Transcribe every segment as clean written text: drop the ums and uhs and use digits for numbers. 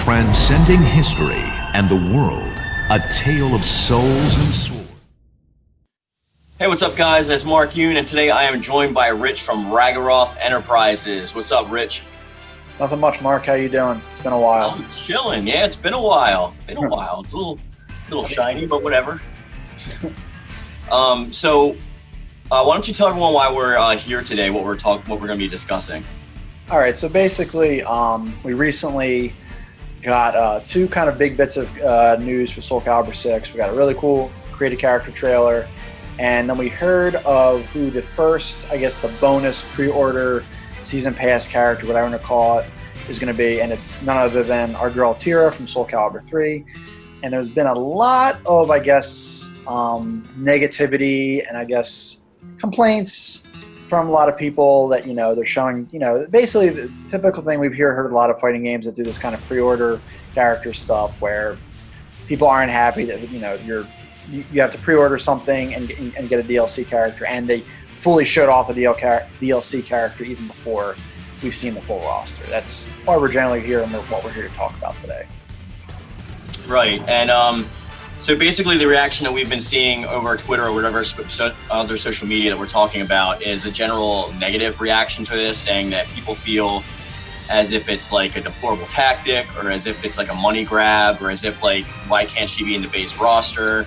Transcending history and the world, a tale of souls and swords. Hey, what's up, guys? It's Mark Yoon, and today I am joined by Rich from Ragaroth Enterprises. What's up, Rich? Nothing much, Mark. How you doing? It's been a while. I'm chilling. Yeah, it's been a while. It's a little shiny, but whatever. So why don't you tell everyone why we're here today? What we're going to be discussing. All right. So basically, we recently got two kind of big bits of news for Soul Calibur 6. We got a really cool created character trailer, and then we heard of who the first, I guess, the bonus pre-order season pass character, whatever you want to call it, is going to be, and it's none other than our girl Tira from Soul Calibur 3. And there's been a lot of, I guess, negativity and I guess complaints from a lot of people that, they're showing, basically the typical thing we've heard a lot of fighting games that do this kind of pre-order character stuff where people aren't happy that, you have to pre-order something and get a DLC character, and they fully showed off the DLC character even before we've seen the full roster. That's why we're generally here and what we're here to talk about today. Right, and so basically the reaction that we've been seeing over Twitter or whatever other social media that we're talking about is a general negative reaction to this, saying that people feel as if it's like a deplorable tactic, or as if it's like a money grab, or as if like, why can't she be in the base roster?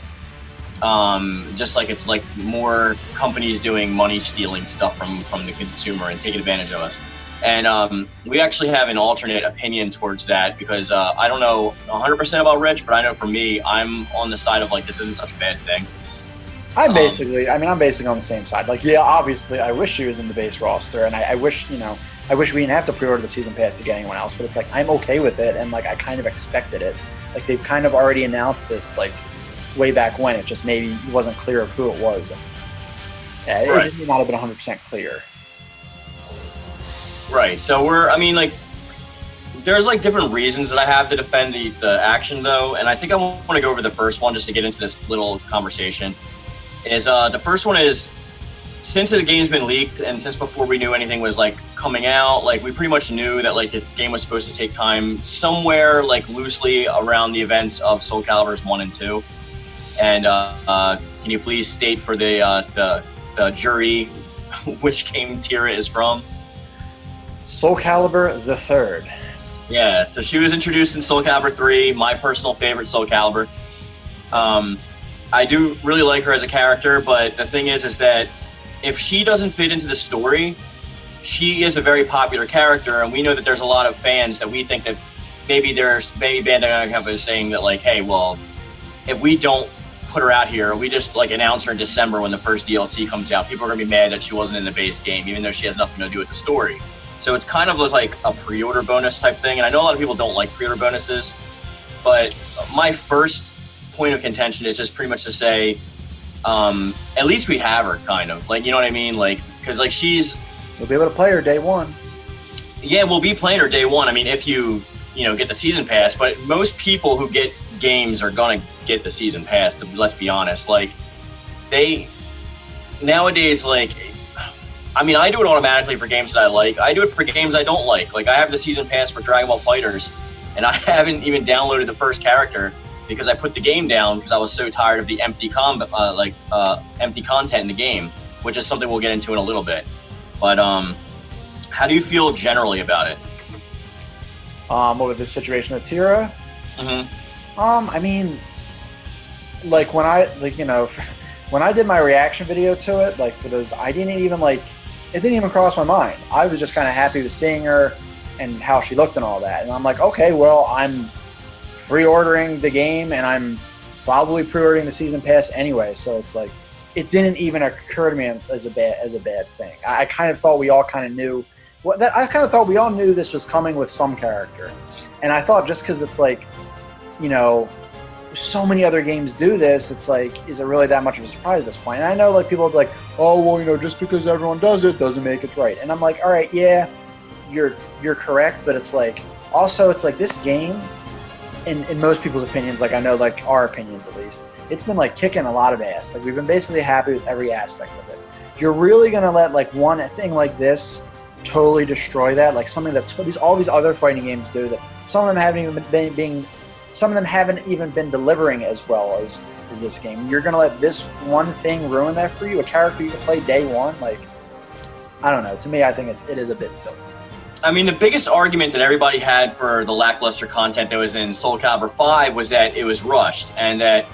Just like it's like more companies doing money stealing stuff from the consumer and taking advantage of us. And we actually have an alternate opinion towards that, because I don't know 100% about Rich, but I know for me, I'm on the side of like, this isn't such a bad thing. I'm basically on the same side. Like, yeah, obviously I wish she was in the base roster, and I wish, we didn't have to pre-order the season pass to get anyone else, but it's like, I'm okay with it, and like, I kind of expected it. Like, they've kind of already announced this, like, way back when. It just maybe wasn't clear of who it was. Yeah, it may not have been 100% clear. Right. So there's like different reasons that I have to defend the action though, and I think I want to go over the first one just to get into this little conversation. Is the first one is, since the game's been leaked and since before we knew anything was like coming out, like we pretty much knew that like this game was supposed to take time somewhere like loosely around the events of Soul Caliburs 1 and 2. And can you please state for the jury which game Tira is from? Soul Calibur the Third. Yeah, so she was introduced in Soul Calibur 3, my personal favorite Soul Calibur. I do really like her as a character, but the thing is that if she doesn't fit into the story, she is a very popular character, and we know that there's a lot of fans that we think that maybe Bandai Namco is saying that like, hey, well, if we don't put her out here, we just like announce her in December when the first DLC comes out, people are gonna be mad that she wasn't in the base game, even though she has nothing to do with the story. So it's kind of like a pre-order bonus type thing, and I know a lot of people don't like pre-order bonuses, but my first point of contention is just pretty much to say, at least we have her, kind of. Like, you know what I mean? Like, because like we'll be able to play her day one. Yeah, we'll be playing her day one. I mean, if you get the season pass, but most people who get games are gonna get the season pass, let's be honest. Like, they nowadays, like, I mean, I do it automatically for games that I like. I do it for games I don't like. Like, I have the season pass for Dragon Ball FighterZ, and I haven't even downloaded the first character because I put the game down because I was so tired of the empty content in the game, which is something we'll get into in a little bit. But how do you feel generally about it? What with this situation with Tira? Mm-hmm. I mean, like when I did my reaction video to it, like for those, it didn't even cross my mind. I was just kind of happy with seeing her and how she looked and all that. And I'm like, okay, well, I'm pre-ordering the game and I'm probably pre-ordering the season pass anyway. So it's like, it didn't even occur to me as a bad thing. I kind of thought we all kind of knew. I kind of thought we all knew this was coming with some character. And I thought just because it's like, so many other games do this, it's like, is it really that much of a surprise at this point? And I know like people will be like, oh, well, just because everyone does it doesn't make it right. And I'm like, all right, yeah, you're correct, but it's like, also it's like this game, in most people's opinions, like I know like our opinions at least, it's been like kicking a lot of ass. Like we've been basically happy with every aspect of it. You're really gonna let like one thing like this totally destroy that, like something that all these other fighting games do, that some of them haven't even been delivering as well as this game. You're gonna let this one thing ruin that for you? A character you can play day one? Like, I don't know. To me, I think it is a bit silly. I mean, the biggest argument that everybody had for the lackluster content that was in Soul Calibur 5 was that it was rushed, and that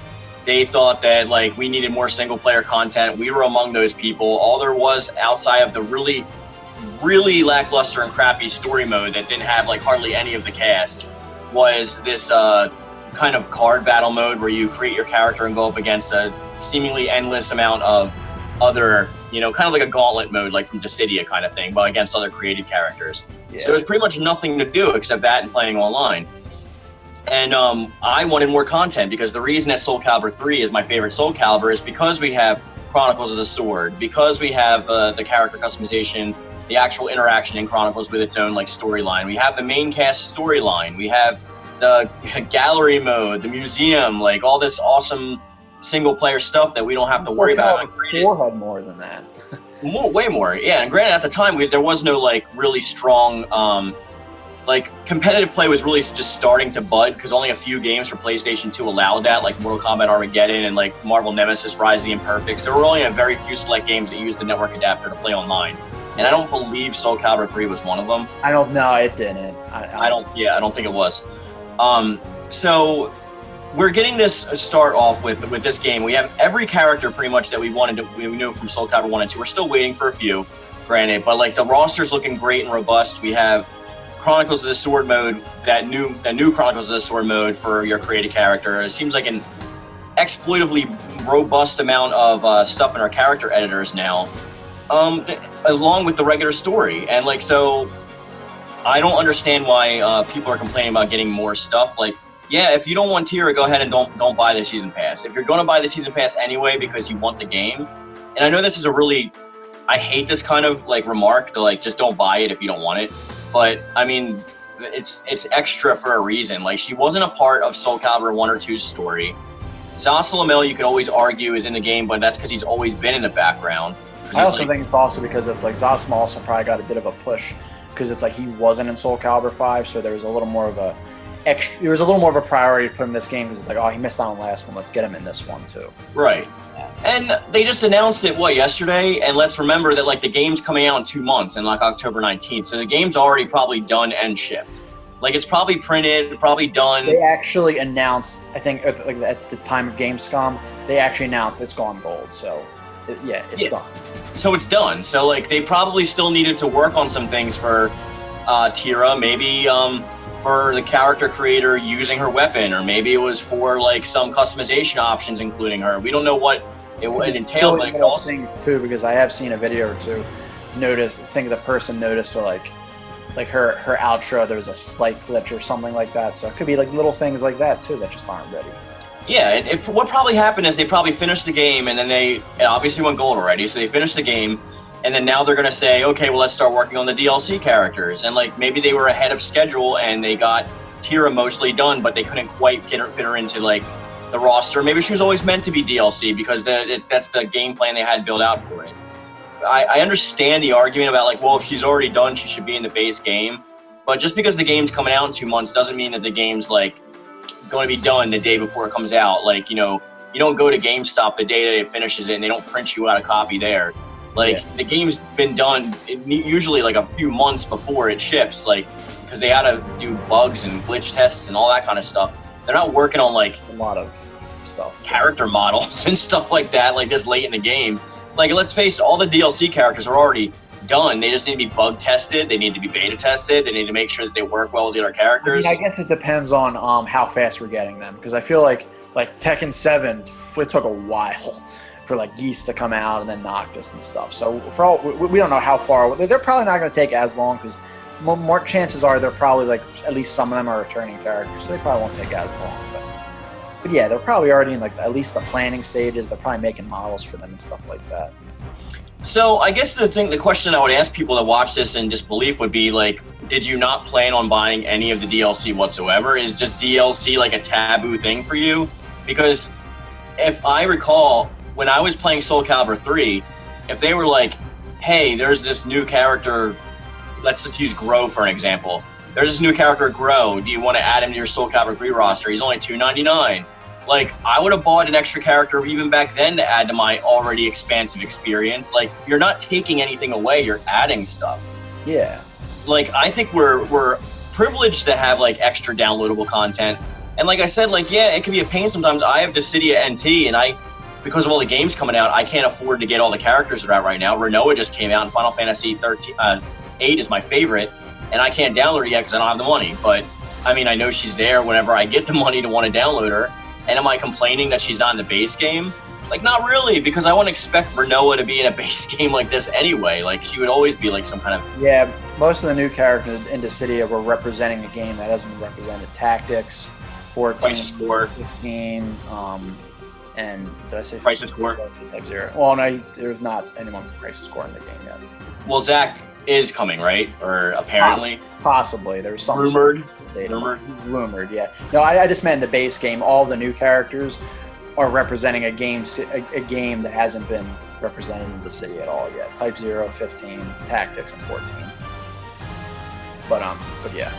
they thought that, like, we needed more single-player content. We were among those people. All there was outside of the really, really lackluster and crappy story mode that didn't have, like, hardly any of the cast was this kind of card battle mode where you create your character and go up against a seemingly endless amount of other, kind of like a gauntlet mode, like from Dissidia kind of thing, but against other created characters. Yeah. So there's pretty much nothing to do except that and playing online. And I wanted more content, because the reason that Soul Calibur 3 is my favorite Soul Calibur is because we have Chronicles of the Sword, because we have the character customization, the actual interaction in Chronicles with its own like storyline. We have the main cast storyline. We have the gallery mode, the museum, like all this awesome single-player stuff that we don't have to worry about. Four had more than that. Way more, yeah. And granted, at the time, there was no like really strong, like competitive play was really just starting to bud, because only a few games for PlayStation 2 allowed that, like Mortal Kombat Armageddon and like Marvel Nemesis Rise of the Imperfects. There were only a very few select games that used the network adapter to play online. And I don't believe Soul Calibur 3 was one of them. I don't know, it didn't. I don't think it was. So we're getting this start off with this game. We have every character pretty much that we knew from Soul Calibur 1 and 2. We're still waiting for a few, granted, but like the roster's looking great and robust. We have Chronicles of the Sword mode, that new Chronicles of the Sword mode for your created character. It seems like an exploitively robust amount of stuff in our character editors now, along with the regular story. And like, so I don't understand why people are complaining about getting more stuff. Like, yeah, if you don't want Tira, go ahead and don't buy the season pass. If you're going to buy the season pass anyway because you want the game, and I know this is I hate this kind of like remark to like just don't buy it if you don't want it, but I mean, it's extra for a reason. Like, she wasn't a part of Soul Calibur 1 or 2's story. Zasalamel, you could always argue, is in the game, but that's because he's always been in the background. I also think it's also because it's like Zasalamel also probably got a bit of a push, because it's like he wasn't in Soul Calibur 5, so there was a little more of a priority to put him in this game, because it's like, oh, he missed out on the last one, let's get him in this one too. Right. And they just announced it, yesterday? And let's remember that like the game's coming out in 2 months, in like October 19th. So the game's already probably done and shipped. Like, it's probably printed, probably done. They actually announced, I think, at this time of Gamescom, they actually announced it's gone gold. So, it's done. So it's done. So like they probably still needed to work on some things for Tira, maybe for the character creator using her weapon, or maybe it was for like some customization options including her. We don't know what it entailed, but it could also things too, because I have seen a video or two. I think the person noticed like her outro, there was a slight glitch or something like that. So it could be like little things like that too that just aren't ready. Yeah, what probably happened is they probably finished the game, and then it obviously went gold already, so they finished the game, and then now they're going to say, okay, well, let's start working on the DLC characters. And like maybe they were ahead of schedule and they got Tira mostly done, but they couldn't quite fit her into like the roster. Maybe she was always meant to be DLC because that's the game plan they had built out for it. I understand the argument about like, well, if she's already done, she should be in the base game. But just because the game's coming out in 2 months doesn't mean that the game's like going to be done the day before it comes out. Like, you don't go to GameStop the day that it finishes it and they don't print you out a copy there. Like, The game's been done usually like a few months before it ships, like, because they had to do bugs and glitch tests and all that kind of stuff. They're not working on like a lot of stuff, character models and stuff like that, like this late in the game. Like, let's face it, all the DLC characters are already done. They just need to be bug tested. They need to be beta tested. They need to make sure that they work well with the other characters. I guess it depends on how fast we're getting them, because I feel like Tekken 7, it took a while for like Geese to come out and then Noctis and stuff. So for all we don't know how far they're probably not going to take as long, because more chances are they're probably like at least some of them are returning characters, so they probably won't take as long. But yeah, they're probably already in like at least the planning stages. They're probably making models for them and stuff like that. So I guess the question I would ask people that watch this in disbelief would be like, did you not plan on buying any of the DLC whatsoever? Is just DLC like a taboo thing for you? Because if I recall, when I was playing Soul Calibur 3, if they were like, hey, there's this new character let's just use Grow for an example. There's this new character, Grow. Do you want to add him to your Soul Calibur 3 roster? He's only $2.99. Like, I would have bought an extra character even back then to add to my already expansive experience. Like, you're not taking anything away, you're adding stuff. Yeah. Like, I think we're privileged to have, like, extra downloadable content. And like I said, like, yeah, it can be a pain sometimes. I have Dissidia NT, and because of all the games coming out, I can't afford to get all the characters that are out right now. Renoa just came out, and Final Fantasy 8 is my favorite, and I can't download it yet because I don't have the money. But, I mean, I know she's there whenever I get the money to want to download her. And am I complaining that she's not in the base game? Like, not really, because I wouldn't expect Renoa to be in a base game like this anyway. Like, she would always be, like, some kind of... Yeah, most of the new characters in Dissidia were representing a game that hasn't represented Tactics, 14, Crisis Core. 15, and did I say Crisis Core? Type 0. Well, no, there's not anyone from Crisis Core in the game yet. Well, Zach is coming, right? Or apparently? Possibly. There's some Rumored? Rumored, yeah. No, I just meant in the base game, all the new characters are representing a game that hasn't been represented in the city at all yet. Type 0, 15, Tactics, and 14. But yeah.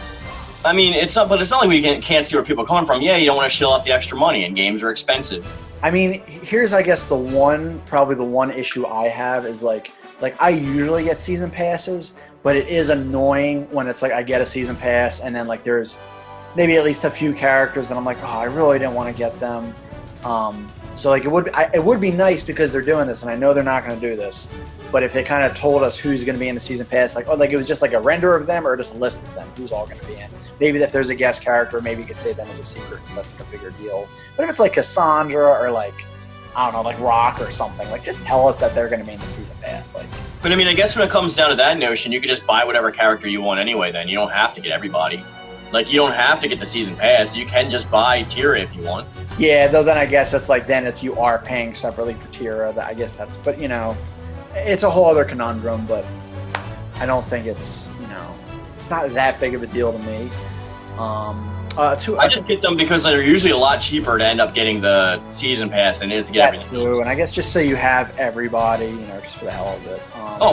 I mean, it's not like we can't see where people are coming from. Yeah, you don't want to shell out the extra money, and games are expensive. I mean, here's, I guess, probably the one issue I have is, like I usually get season passes, but it is annoying when it's like I get a season pass and then, like, there's maybe at least a few characters that I'm like, oh, I really didn't want to get them. So, like, it would be nice because they're doing this, and I know they're not going to do this. But if they kind of told us who's going to be in the season pass, like it was just like a render of them or just a list of them, who's all going to be in. Maybe if there's a guest character, maybe you could say them as a secret because that's like a bigger deal. But if it's like Cassandra or like, I don't know, like Rock or something, like just tell us that they're going to be in the season pass. Like. But I mean, I guess when it comes down to that notion, you could just buy whatever character you want anyway. Then you don't have to get everybody. Like, you don't have to get the season pass. You can just buy Tira if you want. Yeah, though then I guess it's like you are paying separately for Tira. I guess that's, but you know, it's a whole other conundrum. But I don't think it's not that big of a deal to me. I just get them because they're usually a lot cheaper to end up getting the season pass than it is to get everything. Too, and I guess just so you have everybody, just for the hell of it.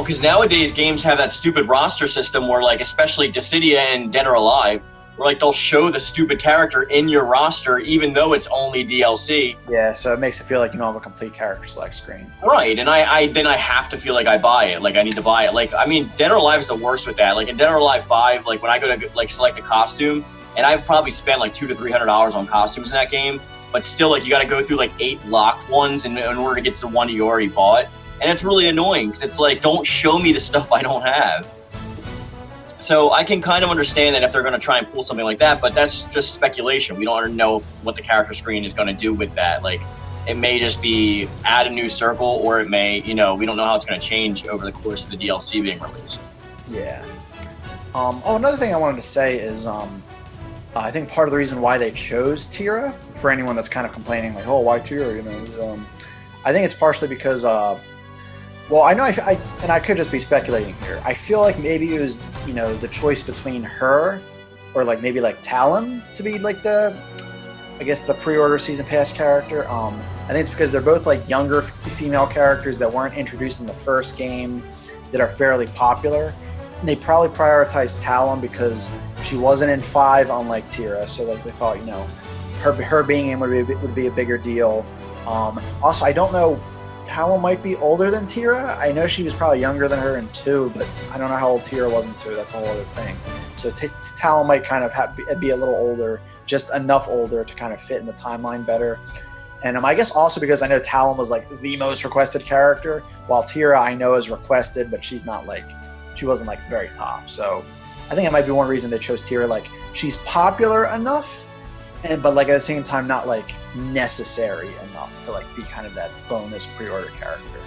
Because nowadays games have that stupid roster system where, like, especially Dissidia and Dead or Alive, where, like, they'll show the stupid character in your roster even though it's only DLC. Yeah, so it makes it feel like you don't have a complete character select screen. Right, and I have to feel like I buy it. Like, I need to buy it. Like, I mean, Dead or Alive is the worst with that. Like, in Dead or Alive 5, like, when I go to, like, select a costume, and I've probably spent, like, $200 to $300 on costumes in that game, but still, like, you got to go through, like, 8 locked ones in order to get to the one you already bought. And it's really annoying, because it's like, don't show me the stuff I don't have. So I can kind of understand that if they're going to try and pull something like that, but that's just speculation. We don't know what the character screen is going to do with that. Like, it may just be add a new circle, or it may, we don't know how it's going to change over the course of the DLC being released. Yeah. Another thing I wanted to say is, I think part of the reason why they chose Tira, for anyone that's kind of complaining, like, oh, why Tira? I think it's partially because, I know and I could just be speculating here. I feel like maybe it was, the choice between her or like maybe like Talon to be like the pre-order season pass character. I think it's because they're both like younger female characters that weren't introduced in the first game that are fairly popular. And they probably prioritized Talon because she wasn't in 5, unlike Tira. So like they thought, her being in would be a bigger deal. Also, I don't know. Talon might be older than Tira. I know she was probably younger than her in 2, but I don't know how old Tira was in 2. That's a whole other thing. So Talon might kind of be a little older, just enough older to kind of fit in the timeline better. And I guess also because I know Talon was like the most requested character, while Tira I know is requested, but she wasn't like very top. So I think it might be one reason they chose Tira. Like, she's popular enough, but like at the same time not like necessary enough to like be kind of that bonus pre-order character.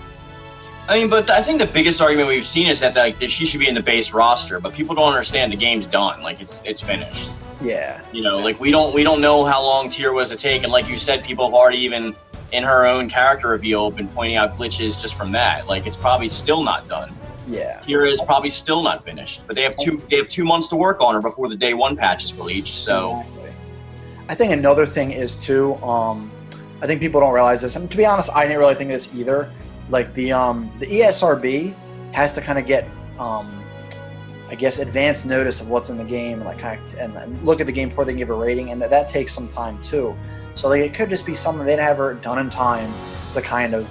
I mean, but I think the biggest argument we've seen is that like that she should be in the base roster, but people don't understand the game's done. Like, it's finished. Yeah. Like we don't know how long Tira was to take, and like you said, people have already even in her own character reveal been pointing out glitches just from that. Like, it's probably still not done. Yeah. Tira is probably still not finished, but they have 2 months to work on her before the day 1 patch is released. So. Exactly. I think another thing is too, I think people don't realize this, and to be honest, I didn't really think this either. Like the ESRB has to kind of get, I guess, advance notice of what's in the game, and like and look at the game before they can give a rating, and that takes some time too. So like it could just be something they'd have her done in time to kind of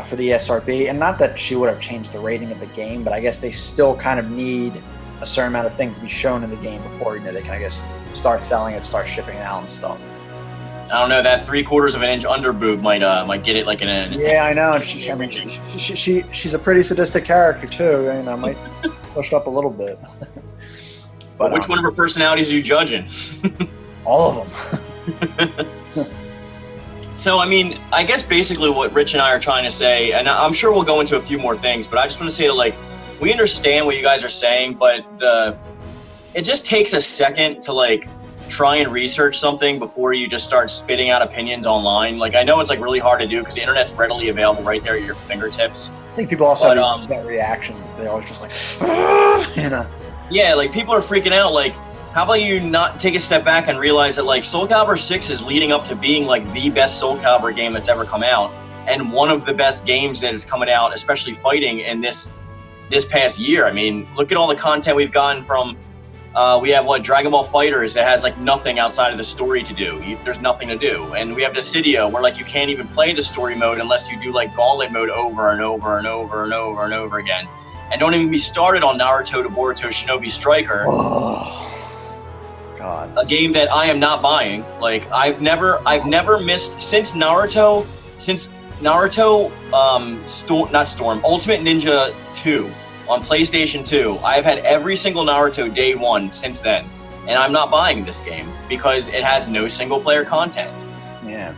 for the ESRB, and not that she would have changed the rating of the game, but I guess they still kind of need a certain amount of things to be shown in the game before they can, I guess, start selling it, start shipping it out and stuff. I don't know, that 3/4 of an inch under boob might get it like an. Yeah, I know. And she's a pretty sadistic character too. Might push it up a little bit. But which one of her personalities are you judging? All of them. So, I mean, I guess basically what Rich and I are trying to say, and I'm sure we'll go into a few more things, but I just want to say that, like, we understand what you guys are saying, but it just takes a second to, like, try and research something before you just start spitting out opinions online. Like, I know it's like really hard to do because the internet's readily available right there at your fingertips. I think people also have that reactions. They're always just like, Yeah, like people are freaking out. Like, how about you not take a step back and realize that like Soul Calibur 6 is leading up to being like the best Soul Calibur game that's ever come out, and one of the best games that is coming out, especially fighting in this past year. I mean, look at all the content we've gotten from. We have Dragon Ball FighterZ that has like nothing outside of the story to do. There's nothing to do, and we have Dissidia where like you can't even play the story mode unless you do like Gauntlet mode over and over and over and over and over again. And don't even be started on Naruto to Boruto Shinobi Striker. Oh, God. A game that I am not buying. Like I've never missed since Naruto Ultimate Ninja 2. On PlayStation 2, I've had every single Naruto day one since then, and I'm not buying this game because it has no single-player content. Yeah.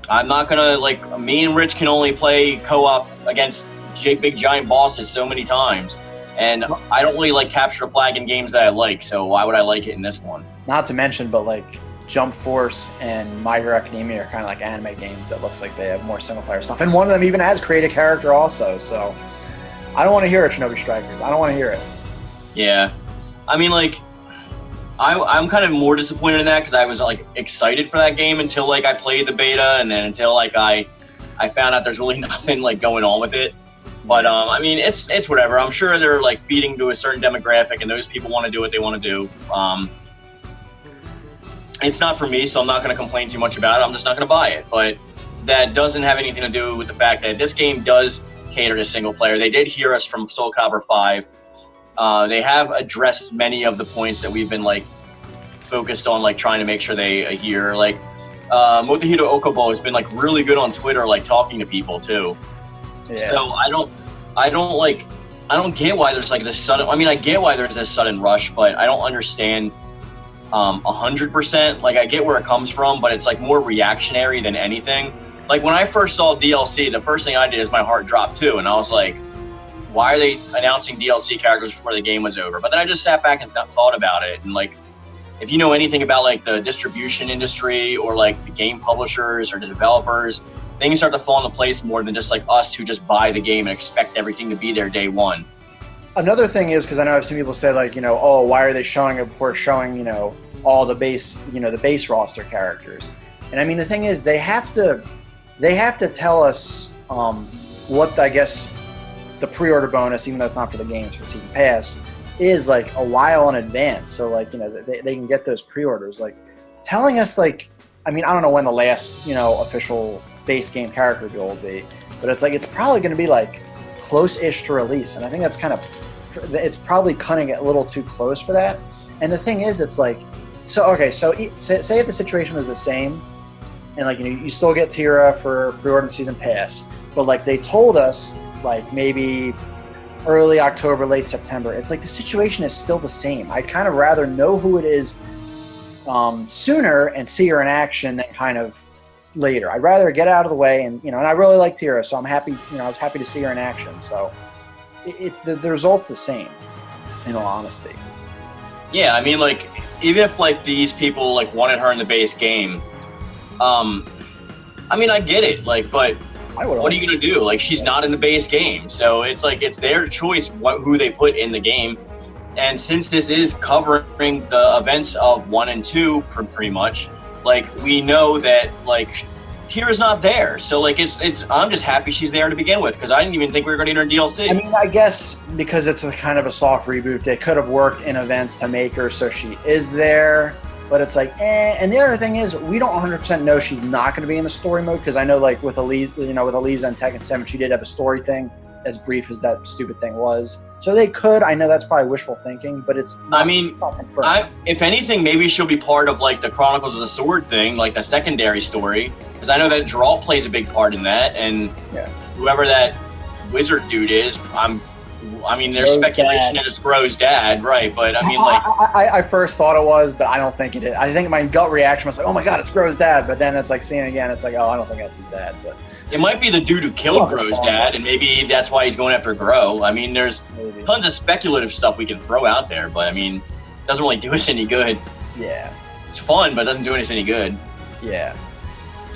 I'm not gonna, me and Rich can only play co-op against big giant bosses so many times, and I don't really like capture the flag in games that I like, so why would I like it in this one? Not to mention, but Jump Force and My Hero Academia are kind of like anime games that looks like they have more single-player stuff, and one of them even has create a character also, so... I don't want to hear it, Shinobi Strikers. I don't want to hear it. Yeah. I mean, I'm kind of more disappointed in that because I was, excited for that game until, I played the beta, and then until, I found out there's really nothing, going on with it. But, I mean, it's whatever. I'm sure they're, feeding to a certain demographic, and those people want to do what they want to do. It's not for me, so I'm not going to complain too much about it. I'm just not going to buy it. But that doesn't have anything to do with the fact that this game does cater to single player. They did hear us from Soul Calibur 5. They have addressed many of the points that we've been focused on, trying to make sure they hear. Motohiro Okubo has been really good on Twitter, talking to people too. Yeah. So I don't get why there's this sudden. I mean, I get why there's this sudden rush, but I don't understand 100%. I get where it comes from, but it's more reactionary than anything. When I first saw DLC, the first thing I did is my heart dropped too, and I was like, why are they announcing DLC characters before the game was over? But then I just sat back and thought about it, and if you know anything about the distribution industry or the game publishers or the developers, things start to fall into place more than just us who just buy the game and expect everything to be there day one. Another thing is, because I know I've seen people say oh, why are they showing it before showing all the base roster characters? And I mean, the thing is, they have to tell us what, I guess, the pre-order bonus, even though it's not for the games, for Season Pass, is a while in advance. So they can get those pre-orders. Telling us I mean, I don't know when the last official base game character deal will be, but it's probably going to be close-ish to release, and I think that's it's probably cutting it a little too close for that. And the thing is, it's say if the situation was the same. And you still get Tira for pre-order Season Pass, but they told us maybe early October, late September. It's the situation is still the same. I'd kind of rather know who it is sooner and see her in action than kind of later. I'd rather get out of the way, and and I really like Tira, so I'm happy. I was happy to see her in action. So it's the result's the same, in all honesty. Yeah, I mean, even if these people wanted her in the base game. I mean, I get it, but what are you gonna do? She's not in the base game, so it's it's their choice who they put in the game. And since this is covering the events of 1 and 2, pretty much, we know that Tira's not there. So like it's I'm just happy she's there to begin with because I didn't even think we were going to get her DLC. I mean, I guess because it's a kind of a soft reboot, they could have worked in events to make her so she is there. But it's like, And the other thing is, we don't 100% know she's not going to be in the story mode because I know, like with Elise, with Elisa and Tekken 7, she did have a story thing, as brief as that stupid thing was. So they could. I know that's probably wishful thinking, but it's. Not, I mean, not confirmed. if anything, maybe she'll be part of like the Chronicles of the Sword thing, like the secondary story, because I know that Geralt plays a big part in that, and whoever that wizard dude is, I mean, there's speculation that it's Bro's dad, right? But I mean, like, I first thought it was, but I don't think it is. I think my gut reaction was like, "Oh my god, it's Bro's dad," but then it's like seeing it again, it's like, "Oh, I don't think that's his dad." But it might be the dude who killed Gro's dad, and maybe that's why he's going after Gro. I mean, there's tons of speculative stuff we can throw out there, but I mean, it doesn't really do us any good. Yeah, it's fun, but it doesn't do us any good. Yeah.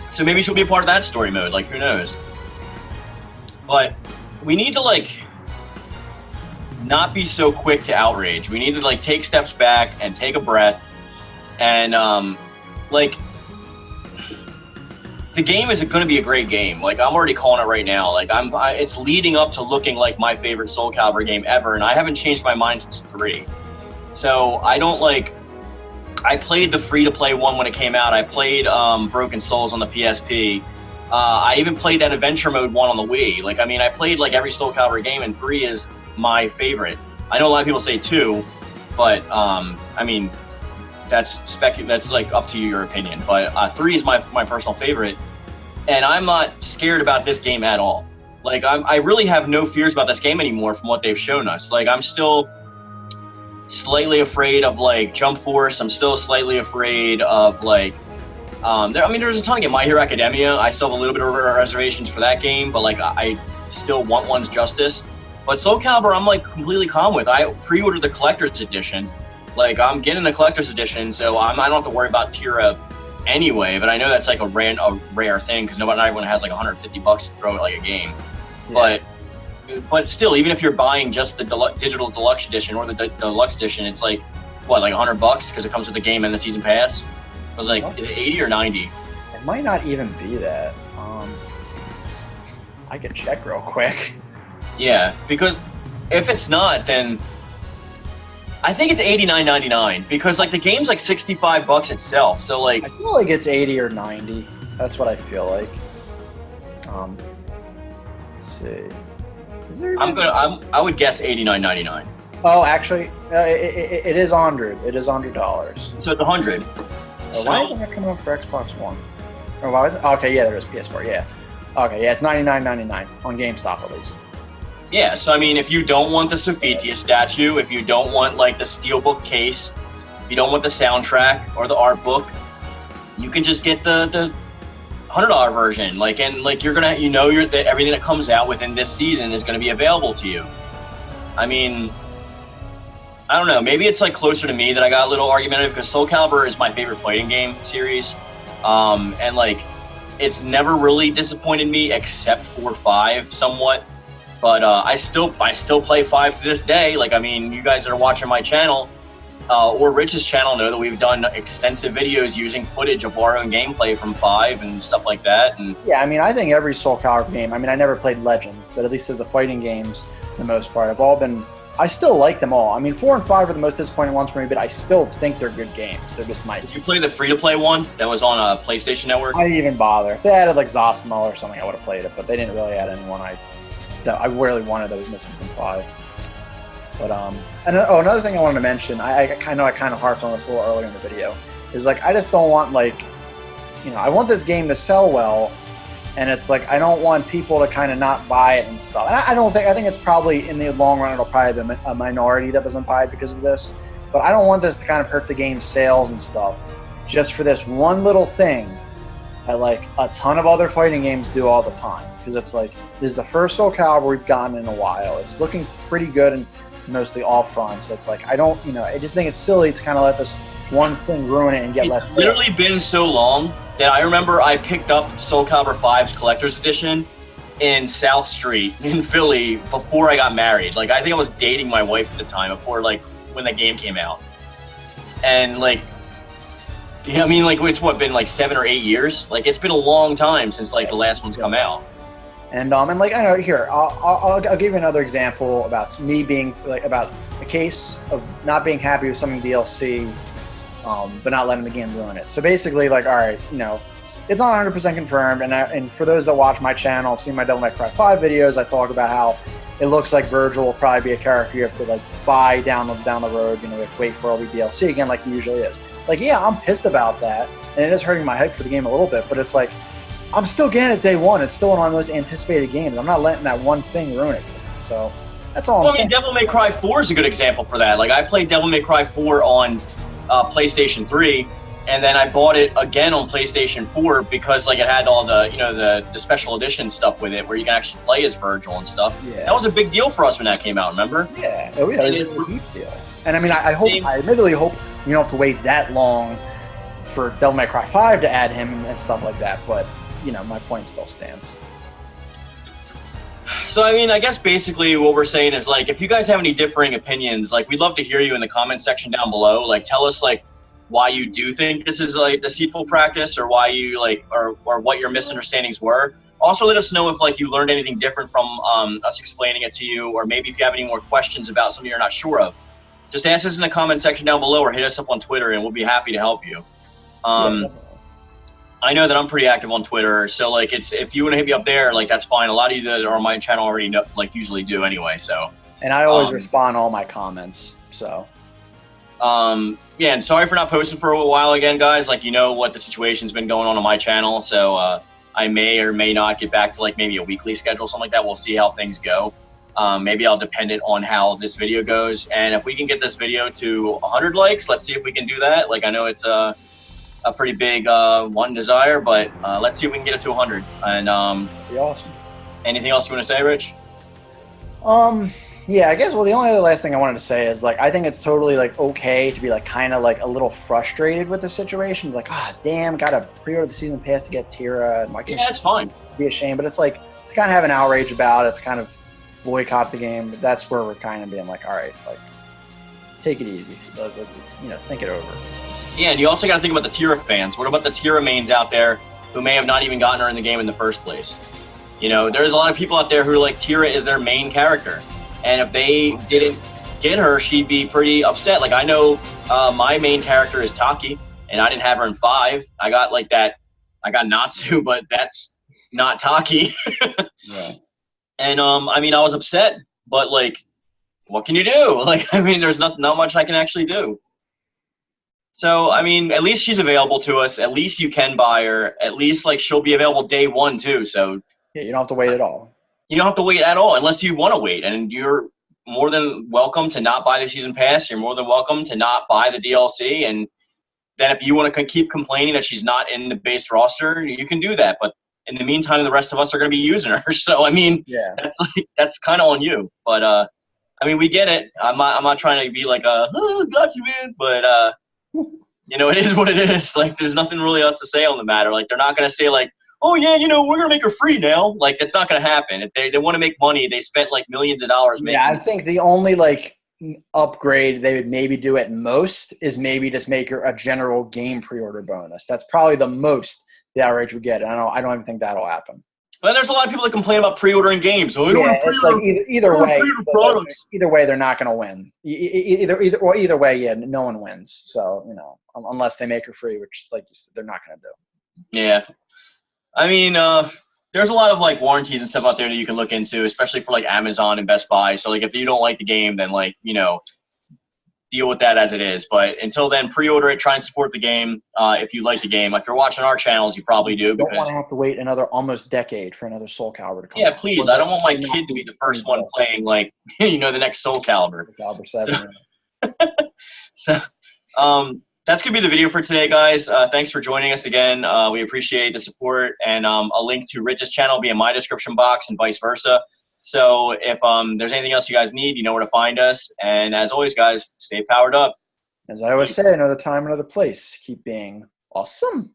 So maybe she'll be a part of that story mode. Like, who knows? But we need to like not be so quick to outrage. We need to like take steps back and take a breath and like the game is going to be a great game. Like I'm already calling it right now. Like it's leading up to looking like my favorite Soul Calibur game ever, and I haven't changed my mind since 3. So I don't like. I played the free-to-play one when it came out. I played Broken Souls on the PSP. I even played that adventure mode one on the Wii. Like I mean, I played like every Soul Calibur game, and 3 is my favorite. I know a lot of people say 2, but I mean that's like up to your opinion. But 3 is my personal favorite, and I'm not scared about this game at all. Like I really have no fears about this game anymore from what they've shown us. Like I'm still slightly afraid of like Jump Force. I'm still slightly afraid of like there's a ton of games. My Hero Academia. I still have a little bit of reservations for that game, but like I still want one's justice. But Soul Calibur, I'm like completely calm with. I pre-ordered the collector's edition. Like I'm getting the collector's edition, so I don't have to worry about Tira anyway. But I know that's like a rare thing because not everyone has like $150 to throw at like a game. Yeah. But still, even if you're buying just the digital deluxe edition or the deluxe edition, it's like what, like $100 because it comes with the game and the season pass. I was like, is it 80 or 90? It might not even be that. I could check real quick. Yeah, because if it's not, then I think it's $89.99 because like the game's like $65 itself. So like I feel like it's 80 or 90. That's what I feel like. Let's see. I would guess $89.99. Oh, actually, it is $100. It is $100. So it's $100. Why isn't that coming up for Xbox One? Oh, why is it? Okay, yeah, there is PS4. Yeah. Okay, yeah, it's $99.99 on GameStop at least. Yeah, so I mean, if you don't want the Sophitia statue, if you don't want like the steelbook case, if you don't want the soundtrack or the art book, you can just get the $100 version. Like, and like you're gonna, that everything that comes out within this season is gonna be available to you. I mean, I don't know. Maybe it's like closer to me that I got a little argumentative because Soul Calibur is my favorite fighting game series, and like it's never really disappointed me except for 5 somewhat. But I still play 5 to this day. Like, I mean, you guys that are watching my channel or Rich's channel know that we've done extensive videos using footage of our own gameplay from 5 and stuff like that. And yeah, I mean, I think every Soul Calibur game, I mean, I never played Legends, but at least as the fighting games, for the most part, I still like them all. I mean, 4 and 5 are the most disappointing ones for me, but I still think they're good games. They're just Did you play the free-to-play one that was on a PlayStation Network? I didn't even bother. If they added like Zosimo or something, I would have played it, but they didn't really add anyone I really wanted that was missing from 5. But another thing I wanted to mention, I know I kind of harped on this a little earlier in the video, is like I just don't want I want this game to sell well, and it's like I don't want people to kind of not buy it and stuff. And I think it's probably in the long run it'll probably be a minority that doesn't buy it because of this. But I don't want this to kind of hurt the game's sales and stuff just for this one little thing that like a ton of other fighting games do all the time. Because it's like, this is the first Soul Calibur we've gotten in a while. It's looking pretty good in mostly all fronts. It's like, I just think it's silly to kind of let this one thing ruin it and get less. It's literally been so long that I remember I picked up Soul Calibur 5's Collector's Edition in South Street in Philly before I got married. Like, I think I was dating my wife at the time before, like, when the game came out. And, like, Yeah, I mean, like, it's what, been like 7 or 8 years? Like, it's been a long time since like the last one's come out. And like, I know, here, I'll give you another example about me being like, about a case of not being happy with something DLC, but not letting the game ruin it. So basically, like, all right, you know, it's not 100% confirmed, and for those that watch my channel, have seen my Devil May Cry 5 videos, I talk about how it looks like Virgil will probably be a character you have to like buy down the road, you know, like wait for all the DLC again, like he usually is. Like, yeah, I'm pissed about that, and it is hurting my head for the game a little bit, but it's like, I'm still getting it day one. It's still one of my most anticipated games. I'm not letting that one thing ruin it for me. So that's all I'm saying. Devil May Cry 4 is a good example for that. Like, I played Devil May Cry 4 on PlayStation 3, and then I bought it again on PlayStation 4 because like it had all the, you know, the special edition stuff with it where you can actually play as Virgil and stuff. Yeah. That was a big deal for us when that came out, remember? Yeah. Oh, yeah. It was a huge deal. And I mean, I admittedly hope you don't have to wait that long for Devil May Cry 5 to add him and stuff like that, but you know, my point still stands. So, I mean, I guess basically what we're saying is, like, if you guys have any differing opinions, like, we'd love to hear you in the comment section down below. Like, tell us, like, why you do think this is, like, deceitful practice, or why you, like, or what your misunderstandings were. Also, let us know if, like, you learned anything different from us explaining it to you, or maybe if you have any more questions about something you're not sure of. Just ask us in the comment section down below, or hit us up on Twitter, and we'll be happy to help you. I know that I'm pretty active on Twitter, so like if you want to hit me up there, like that's fine. A lot of you that are on my channel already know, like usually do anyway. So. And I always respond to all my comments. So. Yeah, and sorry for not posting for a while again, guys. Like, you know what the situation's been going on my channel, so I may or may not get back to like maybe a weekly schedule, something like that. We'll see how things go. Maybe I'll depend it on how this video goes, and if we can get this video to 100 likes, let's see if we can do that. Like, I know it's a pretty big one desire, but let's see if we can get it to 100. And be awesome. Anything else you want to say, Rich? Yeah, I guess, well, the only other last thing I wanted to say is, like, I think it's totally, like, okay to be, like, kind of, like, a little frustrated with the situation. Like, damn, gotta pre-order the season pass to get Tira. And yeah, it's fine. Be a shame, but it's, like, to kind of have an outrage about it, to kind of boycott the game. That's where we're kind of being like, all right, like, take it easy. You know, think it over. Yeah, and you also got to think about the Tira fans. What about the Tira mains out there who may have not even gotten her in the game in the first place? You know, there's a lot of people out there who are like, Tira is their main character. And if they didn't get her, she'd be pretty upset. Like, I know my main character is Taki, and I didn't have her in 5. I got like that. I got Natsu, but that's not Taki. Yeah. And I mean, I was upset, but like, what can you do? Like, I mean, there's not much I can actually do. So, I mean, at least she's available to us. At least you can buy her. At least, like, she'll be available day 1, too. So yeah, you don't have to wait at all. You don't have to wait at all unless you want to wait. And you're more than welcome to not buy the season pass. You're more than welcome to not buy the DLC. And then if you want to keep complaining that she's not in the base roster, you can do that. But in the meantime, the rest of us are going to be using her. So, I mean, yeah, that's kind of on you. But, I mean, we get it. I'm not trying to be like document, but you know, it is what it is. Like, there's nothing really else to say on the matter. Like, they're not going to say, like, oh, yeah, you know, we're going to make her free now. Like, that's not going to happen. If they want to make money, they spent, like, millions of dollars making. Yeah, I think the only, like, upgrade they would maybe do at most is maybe just make her a general game pre-order bonus. That's probably the most the outrage would get. I don't even think that'll happen. But there's a lot of people that complain about pre-ordering games. So it's like either way, they're not going to win. Either way, yeah, no one wins. So, you know, unless they make her free, which, like you said, they're not going to do. Yeah. I mean, there's a lot of, like, warranties and stuff out there that you can look into, especially for, like, Amazon and Best Buy. So, like, if you don't like the game, then, like, you know, deal with that as it is. But until then, pre-order it, try and support the game if you like the game. If you're watching our channels, you probably do. You don't want to have to wait another almost decade for another Soul Calibur to come out. Please. I don't want my kid to be the first one playing, like, you know, the next Soul Calibur. Calibur 7. So, that's going to be the video for today, guys. Thanks for joining us again. We appreciate the support, and a link to Rich's channel will be in my description box and vice versa. So if there's anything else you guys need, you know where to find us. And as always, guys, stay powered up. As I always say, another time, another place. Keep being awesome.